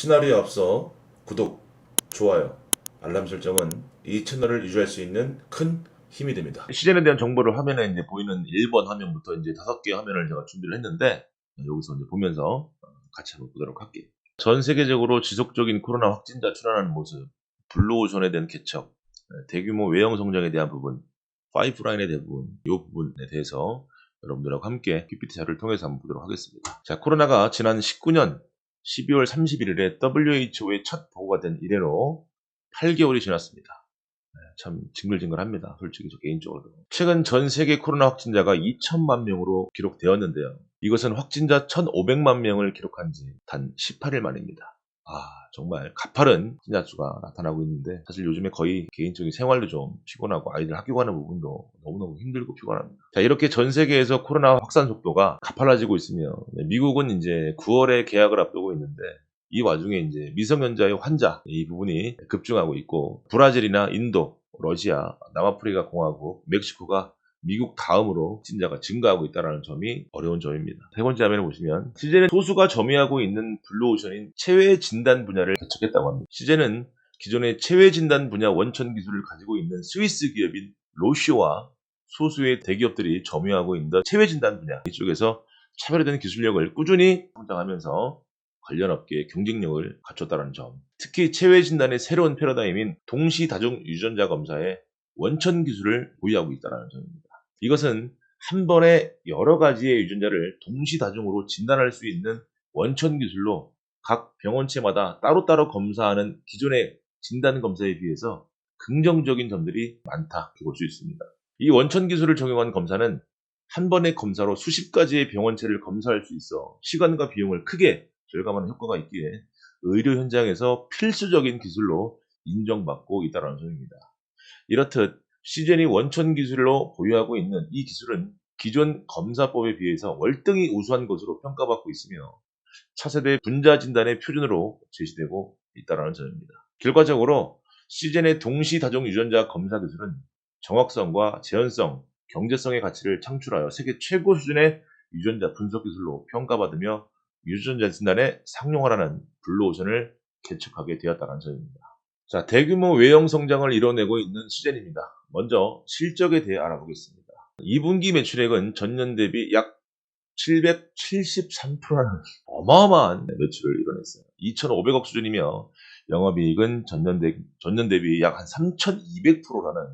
시나리오에 앞서 구독, 좋아요, 알람 설정은 이 채널을 유지할 수 있는 큰 힘이 됩니다. 시즌에 대한 정보를 화면에 이제 보이는 1번 화면부터 이제 5개 화면을 제가 준비를 했는데 여기서 이제 보면서 같이 한번 보도록 할게요. 전 세계적으로 지속적인 코로나 확진자 출현하는 모습, 블루오션에 대한 개척, 대규모 외형 성장에 대한 부분, 파이프라인의 대부분, 이 부분에 대해서 여러분들하고 함께 PPT 자료를 통해서 한번 보도록 하겠습니다. 자, 코로나가 지난 19년 12월 31일에 WHO의 첫 보고가 된 이래로 8개월이 지났습니다. 참 징글징글합니다. 솔직히 저 개인적으로도. 최근 전 세계 코로나 확진자가 2천만 명으로 기록되었는데요. 이것은 확진자 1,500만 명을 기록한 지 단 18일 만입니다. 정말 가파른 확진자 수가 나타나고 있는데 사실 요즘에 거의 개인적인 생활도 좀 피곤하고 아이들 학교 가는 부분도 너무너무 힘들고 피곤합니다. 자, 이렇게 전 세계에서 코로나 확산 속도가 가팔라지고 있으며 미국은 이제 9월에 개학을 앞두고 있는데 이 와중에 이제 미성년자의 환자 이 부분이 급증하고 있고 브라질이나 인도, 러시아, 남아프리카 공화국, 멕시코가 미국 다음으로 확진자가 증가하고 있다는 점이 어려운 점입니다. 세 번째 화면을 보시면 시제는 소수가 점유하고 있는 블루오션인 체외 진단 분야를 개척했다고 합니다. 시제는 기존의 체외 진단 분야 원천 기술을 가지고 있는 스위스 기업인 로시오와 소수의 대기업들이 점유하고 있는 체외 진단 분야 이쪽에서 차별화된 기술력을 꾸준히 성장하면서 관련 업계의 경쟁력을 갖췄다는 점. 특히 체외 진단의 새로운 패러다임인 동시 다중 유전자 검사의 원천 기술을 보유하고 있다는 점입니다. 이것은 한 번에 여러 가지의 유전자를 동시 다중으로 진단할 수 있는 원천 기술로 각 병원체마다 따로따로 검사하는 기존의 진단 검사에 비해서 긍정적인 점들이 많다 볼 수 있습니다. 이 원천 기술을 적용한 검사는 한 번의 검사로 수십 가지의 병원체를 검사할 수 있어 시간과 비용을 크게 절감하는 효과가 있기에 의료 현장에서 필수적인 기술로 인정받고 있다는 점입니다. 이렇듯 시젠이 원천 기술로 보유하고 있는 이 기술은 기존 검사법에 비해서 월등히 우수한 것으로 평가받고 있으며 차세대 분자 진단의 표준으로 제시되고 있다는 점입니다. 결과적으로 시젠의 동시 다중 유전자 검사 기술은 정확성과 재현성, 경제성의 가치를 창출하여 세계 최고 수준의 유전자 분석 기술로 평가받으며 유전자 진단에 상용하라는 블루오션을 개척하게 되었다는 점입니다. 자, 대규모 외형 성장을 이뤄내고 있는 시젠입니다. 먼저 실적에 대해 알아보겠습니다. 2분기 매출액은 전년 대비 약 773%라는 어마어마한 매출을 이뤄냈어요. 2,500억 수준이며 영업이익은 전년 대비 약 한 3,200%라는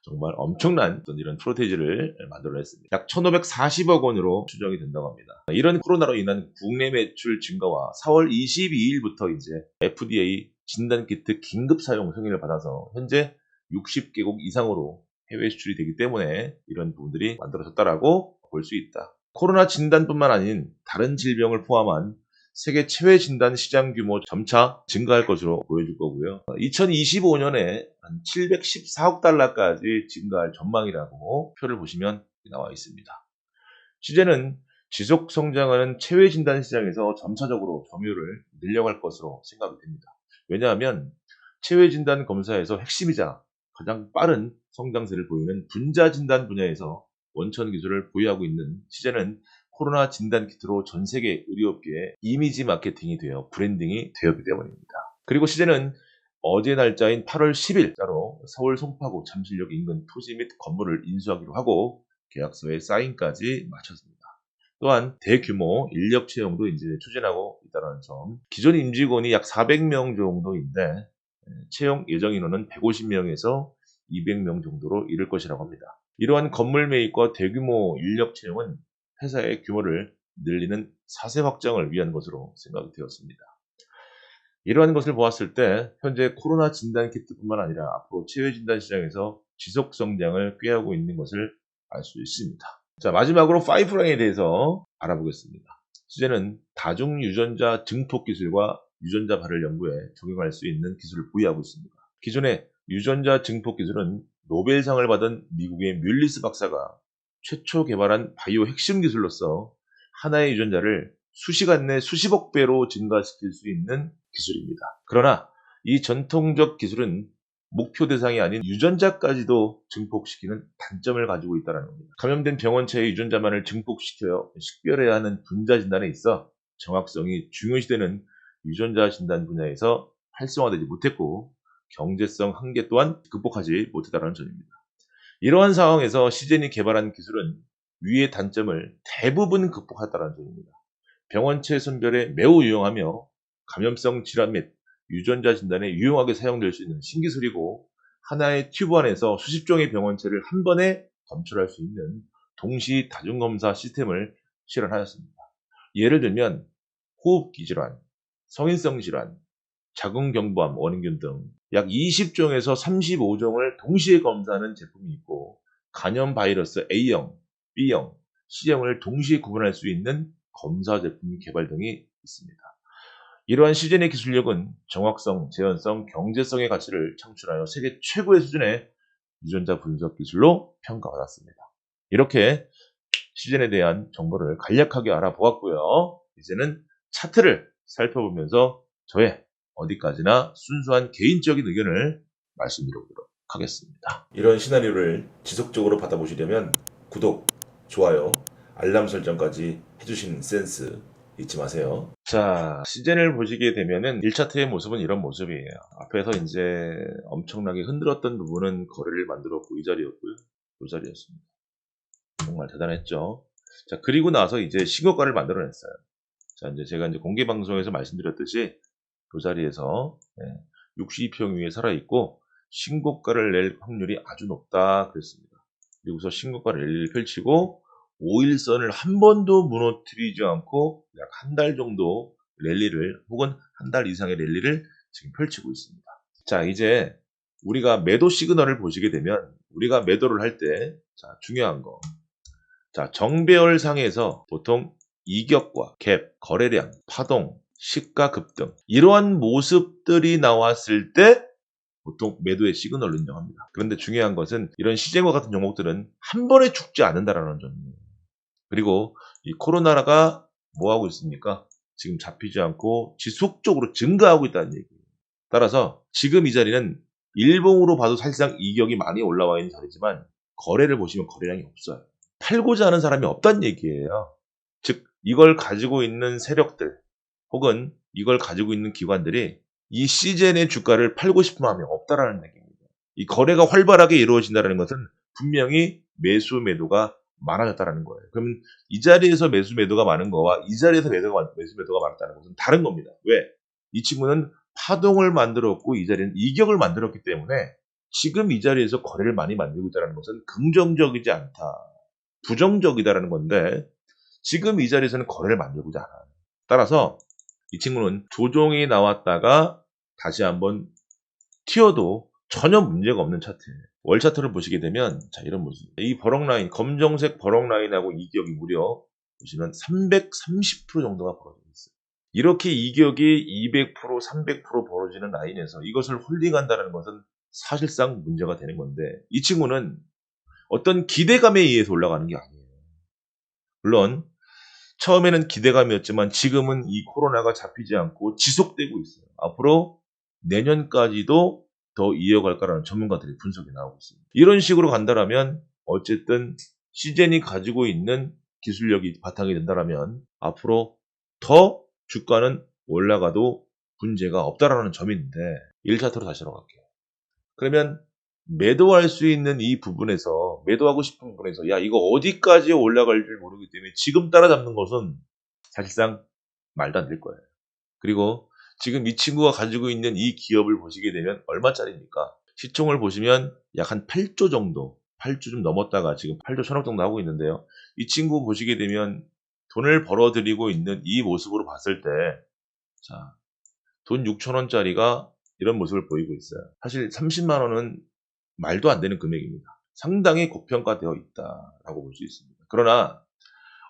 정말 엄청난 이런 프로테이지를 만들어냈습니다. 약 1,540억 원으로 추정이 된다고 합니다. 이런 코로나로 인한 국내 매출 증가와 4월 22일부터 이제 FDA 진단키트 긴급 사용 승인을 받아서 현재 60개국 이상으로 해외 수출이 되기 때문에 이런 부분들이 만들어졌다라고 볼 수 있다. 코로나 진단뿐만 아닌 다른 질병을 포함한 세계 체외 진단 시장 규모 점차 증가할 것으로 보여질 거고요. 2025년에 한 714억 달러까지 증가할 전망이라고 표를 보시면 나와 있습니다. 시제는 지속 성장하는 체외 진단 시장에서 점차적으로 점유율을 늘려갈 것으로 생각이 됩니다. 왜냐하면 체외 진단 검사에서 핵심이자 가장 빠른 성장세를 보이는 분자 진단 분야에서 원천 기술을 보유하고 있는 시제는 코로나 진단 키트로 전 세계 의료업계에 이미지 마케팅이 되어 브랜딩이 되었기 때문입니다. 그리고 시제는 어제 날짜인 8월 10일자로 서울 송파구 잠실역 인근 토지 및 건물을 인수하기로 하고 계약서에 사인까지 마쳤습니다. 또한 대규모 인력 채용도 이제 추진하고 있다는 점. 기존 임직원이 약 400명 정도인데 채용 예정 인원은 150명에서 200명 정도로 이를 것이라고 합니다. 이러한 건물 매입과 대규모 인력 채용은 회사의 규모를 늘리는 사세 확장을 위한 것으로 생각이 되었습니다. 이러한 것을 보았을 때 현재 코로나 진단 키트뿐만 아니라 앞으로 체외 진단 시장에서 지속 성장을 꾀하고 있는 것을 알 수 있습니다. 자, 마지막으로 파이프라인에 대해서 알아보겠습니다. 시제는 다중 유전자 증폭 기술과 유전자 발열 연구에 적용할 수 있는 기술을 보유하고 있습니다. 기존의 유전자 증폭 기술은 노벨상을 받은 미국의 뮬리스 박사가 최초 개발한 바이오 핵심 기술로서 하나의 유전자를 수시간 내 수십억 배로 증가시킬 수 있는 기술입니다. 그러나 이 전통적 기술은 목표 대상이 아닌 유전자까지도 증폭시키는 단점을 가지고 있다는 겁니다. 감염된 병원체의 유전자만을 증폭시켜 식별해야 하는 분자 진단에 있어 정확성이 중요시되는 유전자 진단 분야에서 활성화되지 못했고 경제성 한계 또한 극복하지 못했다는 점입니다. 이러한 상황에서 시젠이 개발한 기술은 위의 단점을 대부분 극복했다는 점입니다. 병원체 선별에 매우 유용하며 감염성 질환 및 유전자 진단에 유용하게 사용될 수 있는 신기술이고 하나의 튜브 안에서 수십 종의 병원체를 한 번에 검출할 수 있는 동시 다중검사 시스템을 실현하였습니다. 예를 들면 호흡기 질환, 성인성 질환, 자궁경부암, 원인균 등 약 20종에서 35종을 동시에 검사하는 제품이 있고 간염 바이러스 A형, B형, C형을 동시에 구분할 수 있는 검사 제품 개발 등이 있습니다. 이러한 시젠의 기술력은 정확성, 재현성, 경제성의 가치를 창출하여 세계 최고의 수준의 유전자 분석 기술로 평가받았습니다. 이렇게 시젠에 대한 정보를 간략하게 알아보았고요. 이제는 차트를 살펴보면서 저의 어디까지나 순수한 개인적인 의견을 말씀드려보도록 하겠습니다. 이런 시나리오를 지속적으로 받아보시려면 구독, 좋아요, 알람 설정까지 해주시는 센스 잊지 마세요. 자, 시젠을 보시게 되면은 1차트의 모습은 이런 모습이에요. 앞에서 이제 엄청나게 흔들었던 부분은 거래를 만들었고 이 자리였고요. 이 자리였습니다. 정말 대단했죠. 자, 그리고 나서 이제 신고가를 만들어냈어요. 자, 이제 제가 이제 공개 방송에서 말씀드렸듯이 그 자리에서 62평 위에 살아있고 신고가를 낼 확률이 아주 높다 그랬습니다. 그리고서 신고가 랠리를 펼치고 5일선을 한 번도 무너뜨리지 않고 약 한 달 정도 랠리를 혹은 한 달 이상의 랠리를 지금 펼치고 있습니다. 자, 이제 우리가 매도 시그널을 보시게 되면 우리가 매도를 할 때 중요한 거. 자, 정배열 상에서 보통 이격과 갭, 거래량, 파동, 시가 급등 이러한 모습들이 나왔을 때 보통 매도의 시그널로 인정합니다. 그런데 중요한 것은 이런 시젠과 같은 종목들은 한 번에 죽지 않는다라는 점이에요. 그리고 이 코로나가 뭐 하고 있습니까? 지금 잡히지 않고 지속적으로 증가하고 있다는 얘기예요. 따라서 지금 이 자리는 일봉으로 봐도 사실상 이격이 많이 올라와 있는 자리지만 거래를 보시면 거래량이 없어요. 팔고자 하는 사람이 없다는 얘기예요. 즉 이걸 가지고 있는 세력들 혹은 이걸 가지고 있는 기관들이 이 시젠의 주가를 팔고 싶은 마음이 없다라는 얘기입니다. 이 거래가 활발하게 이루어진다는 것은 분명히 매수 매도가 많아졌다는 거예요. 그러면 이 자리에서 매수 매도가 많은 거와 이 자리에서 매수 매도가 많았다는 것은 다른 겁니다. 왜? 이 친구는 파동을 만들었고 이 자리는 이격을 만들었기 때문에 지금 이 자리에서 거래를 많이 만들고 있다는 것은 긍정적이지 않다. 부정적이다라는 건데 지금 이 자리에서는 거래를 만들고자 않아요. 따라서 이 친구는 조정이 나왔다가 다시 한번 튀어도 전혀 문제가 없는 차트예요. 월 차트를 보시게 되면 자 이런 모습. 이 버럭 라인, 검정색 버럭 라인하고 이격이 무려 보시면 330% 정도가 벌어지고 있어요. 이렇게 이격이 200%, 300% 벌어지는 라인에서 이것을 홀딩한다는 것은 사실상 문제가 되는 건데 이 친구는 어떤 기대감에 의해서 올라가는 게 아니에요. 물론 처음에는 기대감이었지만 지금은 이 코로나가 잡히지 않고 지속되고 있어요. 앞으로 내년까지도 더 이어갈 거라는 전문가들의 분석이 나오고 있습니다. 이런 식으로 간다라면 어쨌든 시젠이 가지고 있는 기술력이 바탕이 된다라면 앞으로 더 주가는 올라가도 문제가 없다라는 점이 있는데 1차트로 다시 들어갈게요. 그러면 매도할 수 있는 이 부분에서 매도하고 싶은 부분에서 야 이거 어디까지 올라갈지 모르기 때문에 지금 따라잡는 것은 사실상 말도 안 될 거예요. 그리고 지금 이 친구가 가지고 있는 이 기업을 보시게 되면 얼마짜리입니까? 시총을 보시면 약 한 8조 정도 8조 좀 넘었다가 지금 8조 1,000억 정도 하고 있는데요. 이 친구 보시게 되면 돈을 벌어들이고 있는 이 모습으로 봤을 때 자, 돈 6,000원짜리가 이런 모습을 보이고 있어요. 사실 30만 원은 말도 안 되는 금액입니다. 상당히 고평가되어 있다라고 볼 수 있습니다. 그러나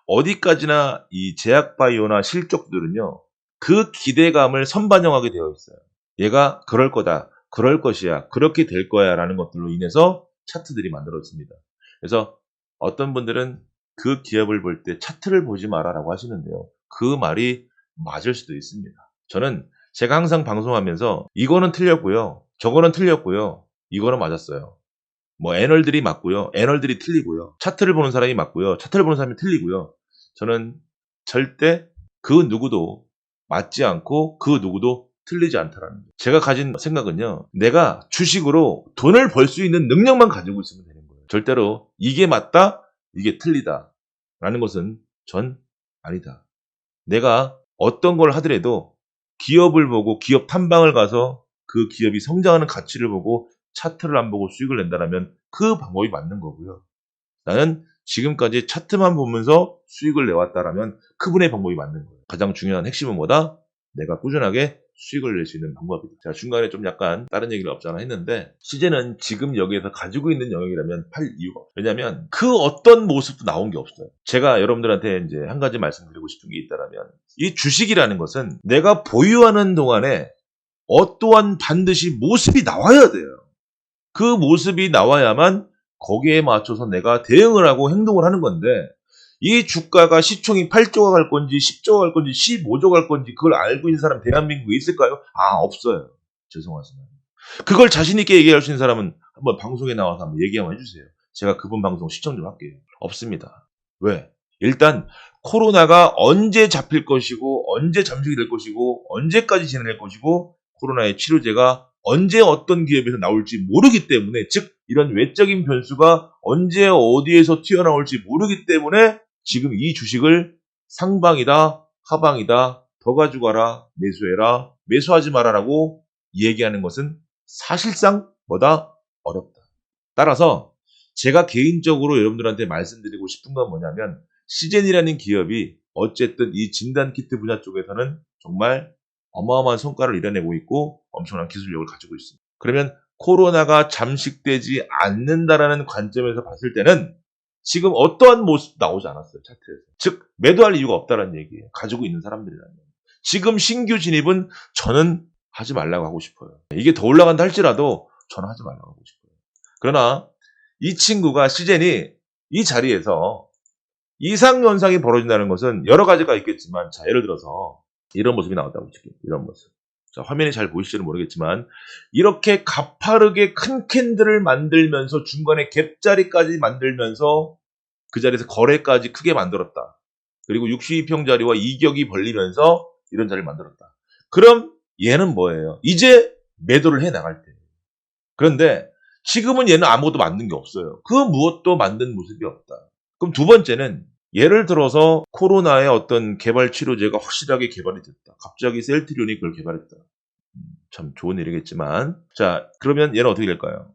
어디까지나 이 제약바이오나 실적들은요. 그 기대감을 선반영하게 되어 있어요. 얘가 그럴 거다, 그럴 것이야, 그렇게 될 거야 라는 것들로 인해서 차트들이 만들어집니다. 그래서 어떤 분들은 그 기업을 볼 때 차트를 보지 마라 라고 하시는데요. 그 말이 맞을 수도 있습니다. 저는 제가 항상 방송하면서 이거는 틀렸고요. 저거는 틀렸고요. 이거는 맞았어요. 뭐 애널들이 맞고요. 애널들이 틀리고요. 차트를 보는 사람이 맞고요. 차트를 보는 사람이 틀리고요. 저는 절대 그 누구도 맞지 않고 그 누구도 틀리지 않다라는 거예요. 제가 가진 생각은요. 내가 주식으로 돈을 벌 수 있는 능력만 가지고 있으면 되는 거예요. 절대로 이게 맞다, 이게 틀리다 라는 것은 전 아니다. 내가 어떤 걸 하더라도 기업을 보고 기업 탐방을 가서 그 기업이 성장하는 가치를 보고 차트를 안 보고 수익을 낸다라면 그 방법이 맞는 거고요. 나는 지금까지 차트만 보면서 수익을 내왔다라면 그분의 방법이 맞는 거예요. 가장 중요한 핵심은 뭐다? 내가 꾸준하게 수익을 낼 수 있는 방법이다. 제가 중간에 좀 약간 다른 얘기를 없잖아 했는데 시제는 지금 여기에서 가지고 있는 영역이라면 팔 이유가 없어요. 왜냐하면 그 어떤 모습도 나온 게 없어요. 제가 여러분들한테 이제 한 가지 말씀드리고 싶은 게 있다면 이 주식이라는 것은 내가 보유하는 동안에 어떠한 반드시 모습이 나와야 돼요. 그 모습이 나와야만 거기에 맞춰서 내가 대응을 하고 행동을 하는 건데 이 주가가 시총이 8조가 갈 건지 10조가 갈 건지 15조가 갈 건지 그걸 알고 있는 사람 대한민국에 있을까요? 없어요. 죄송하지만. 그걸 자신 있게 얘기할 수 있는 사람은 한번 방송에 나와서 한번 얘기 한번 해주세요. 제가 그분 방송 시청 좀 할게요. 없습니다. 왜? 일단 코로나가 언제 잡힐 것이고 언제 잠식이 될 것이고 언제까지 진행될 것이고 코로나의 치료제가 언제 어떤 기업에서 나올지 모르기 때문에 즉 이런 외적인 변수가 언제 어디에서 튀어나올지 모르기 때문에 지금 이 주식을 상방이다 하방이다 더 가지고 가라 매수해라 매수하지 마라라고 얘기하는 것은 사실상 뭐다 어렵다. 따라서 제가 개인적으로 여러분들한테 말씀드리고 싶은 건 뭐냐면 시젠이라는 기업이 어쨌든 이 진단키트 분야 쪽에서는 정말 어마어마한 성과를 이뤄내고 있고 엄청난 기술력을 가지고 있습니다. 그러면 코로나가 잠식되지 않는다라는 관점에서 봤을 때는 지금 어떠한 모습 나오지 않았어요. 차트에서. 즉 매도할 이유가 없다는 얘기예요. 가지고 있는 사람들이라면. 지금 신규 진입은 저는 하지 말라고 하고 싶어요. 이게 더 올라간다 할지라도 저는 하지 말라고 하고 싶어요. 그러나 이 친구가 시젠이 이 자리에서 이상현상이 벌어진다는 것은 여러 가지가 있겠지만 자 예를 들어서 이런 모습이 나왔다고 칠게요. 이런 모습. 자, 화면이 잘 보이실지는 모르겠지만 이렇게 가파르게 큰 캔들을 만들면서 중간에 갭자리까지 만들면서 그 자리에서 거래까지 크게 만들었다. 그리고 62평 자리와 이격이 벌리면서 이런 자리를 만들었다. 그럼 얘는 뭐예요? 이제 매도를 해 나갈 때. 그런데 지금은 얘는 아무것도 만든 게 없어요. 그 무엇도 만든 모습이 없다. 그럼 두 번째는 예를 들어서 코로나의 어떤 개발 치료제가 확실하게 개발이 됐다. 갑자기 셀트리온이 그걸 개발했다. 참 좋은 일이겠지만 자 그러면 얘는 어떻게 될까요?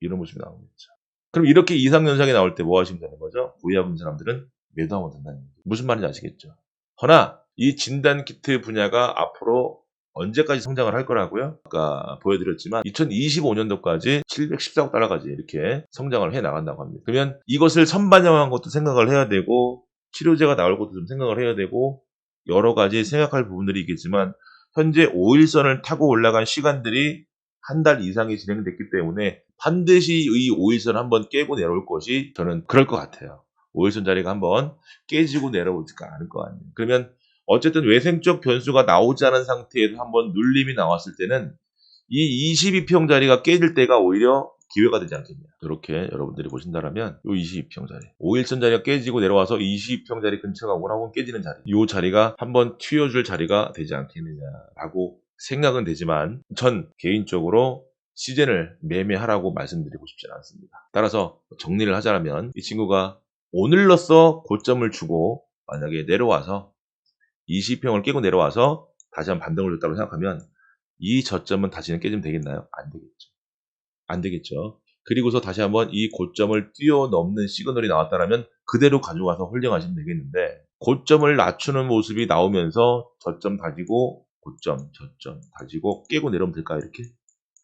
이런 모습이 나오겠죠. 그럼 이렇게 이상현상이 나올 때 뭐 하시면 되는 거죠? 보유하고 있는 사람들은 매도하면 된다는 거죠. 무슨 말인지 아시겠죠? 허나 이 진단키트 분야가 앞으로 언제까지 성장을 할 거라고요? 아까 보여드렸지만 2025년도까지 714억 달러까지 이렇게 성장을 해 나간다고 합니다. 그러면 이것을 선반영한 것도 생각을 해야 되고 치료제가 나올 것도 좀 생각을 해야 되고 여러 가지 생각할 부분들이 있겠지만 현재 5일선을 타고 올라간 시간들이 한 달 이상이 진행됐기 때문에 반드시 이 5일선 한번 깨고 내려올 것이 저는 그럴 것 같아요. 5일선 자리가 한번 깨지고 내려오지가 않을 것 같네요. 그러면 어쨌든 외생적 변수가 나오지 않은 상태에서 한번 눌림이 나왔을 때는 이 22평 자리가 깨질 때가 오히려 기회가 되지 않겠냐. 이렇게 여러분들이 보신다면 이 22평 자리 5일선 자리가 깨지고 내려와서 22평 자리 근처가 원하고 깨지는 자리 이 자리가 한번 튀어줄 자리가 되지 않겠느냐라고 생각은 되지만 전 개인적으로 시젠을 매매하라고 말씀드리고 싶지는 않습니다. 따라서 정리를 하자면 이 친구가 오늘로써 고점을 주고 만약에 내려와서 20평을 깨고 내려와서 다시 한번 반등을 줬다고 생각하면 이 저점은 다시는 깨지면 되겠나요? 안 되겠죠. 안 되겠죠. 그리고서 다시 한번 이 고점을 뛰어넘는 시그널이 나왔다면 그대로 가져가서 홀딩하시면 되겠는데 고점을 낮추는 모습이 나오면서 저점 다지고 고점, 저점 다지고 깨고 내려오면 될까요? 이렇게?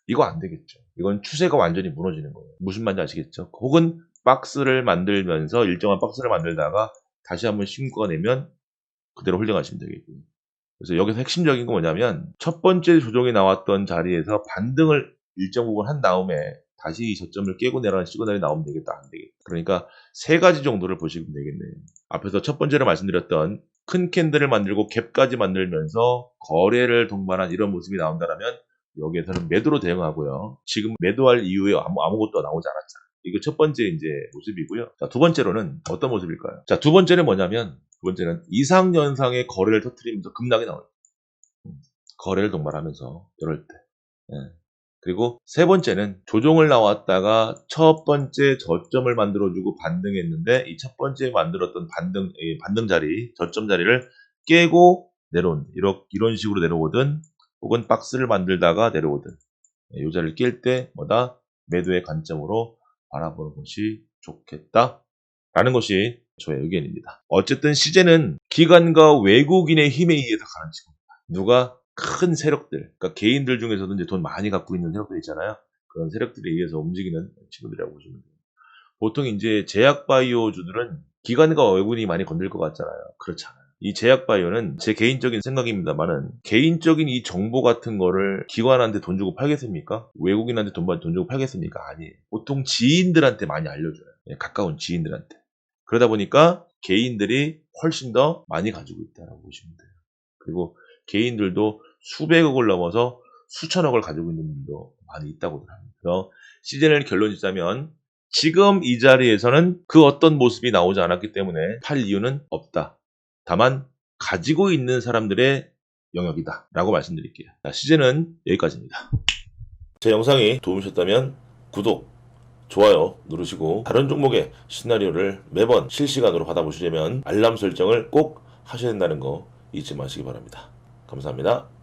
이거 안 되겠죠. 이건 추세가 완전히 무너지는 거예요. 무슨 말인지 아시겠죠? 혹은 박스를 만들면서 일정한 박스를 만들다가 다시 한번 신고가 내면 그대로 홀딩하시면 되겠고요. 그래서 여기서 핵심적인 건 뭐냐면 첫 번째 조정이 나왔던 자리에서 반등을 일정 부분 한 다음에 다시 이 저점을 깨고 내려가는 시그널이 나오면 되겠다 안 되겠다. 그러니까 세 가지 정도를 보시면 되겠네요. 앞에서 첫 번째로 말씀드렸던 큰 캔들을 만들고 갭까지 만들면서 거래를 동반한 이런 모습이 나온다면 여기에서는 매도로 대응하고요. 지금 매도할 이유에 아무것도 나오지 않았잖아요. 이거 첫 번째 이제 모습이고요. 자, 두 번째로는 어떤 모습일까요? 자, 두 번째는 뭐냐면 두 번째는 이상연상의 거래를 터뜨리면서 급락이 나올 때. 거래를 동반하면서 이럴 때. 예. 그리고 세 번째는 조종을 나왔다가 첫 번째 저점을 만들어주고 반등했는데 이 첫 번째 만들었던 반등 자리, 저점 자리를 깨고 내려온 이런 식으로 내려오든 혹은 박스를 만들다가 내려오든 이 자리를 깰 때 뭐다? 매도의 관점으로 바라보는 것이 좋겠다라는 것이 저의 의견입니다. 어쨌든 시제는 기관과 외국인의 힘에 의해서 가는 친구입니다. 누가 큰 세력들, 그러니까 개인들 중에서도 이제 돈 많이 갖고 있는 세력들 있잖아요. 그런 세력들에 의해서 움직이는 친구들이라고 보시면 돼요. 보통 이제 제약바이오주들은 기관과 외국인이 많이 건들 것 같잖아요. 그렇잖아요. 이 제약바이오는 제 개인적인 생각입니다만은 개인적인 이 정보 같은 거를 기관한테 돈 주고 팔겠습니까? 외국인한테 돈 주고 팔겠습니까? 아니에요. 보통 지인들한테 많이 알려줘요. 가까운 지인들한테. 그러다 보니까 개인들이 훨씬 더 많이 가지고 있다고 보시면 돼요. 그리고 개인들도 수백억을 넘어서 수천억을 가지고 있는 분도 많이 있다고 합니다. 그래서 시즌을 결론 짓자면 지금 이 자리에서는 그 어떤 모습이 나오지 않았기 때문에 팔 이유는 없다. 다만 가지고 있는 사람들의 영역이다 라고 말씀드릴게요. 자, 시즌은 여기까지입니다. 제 영상이 도움이 되셨다면 구독, 좋아요 누르시고 다른 종목의 시나리오를 매번 실시간으로 받아보시려면 알람 설정을 꼭 하셔야 된다는 거 잊지 마시기 바랍니다. 감사합니다.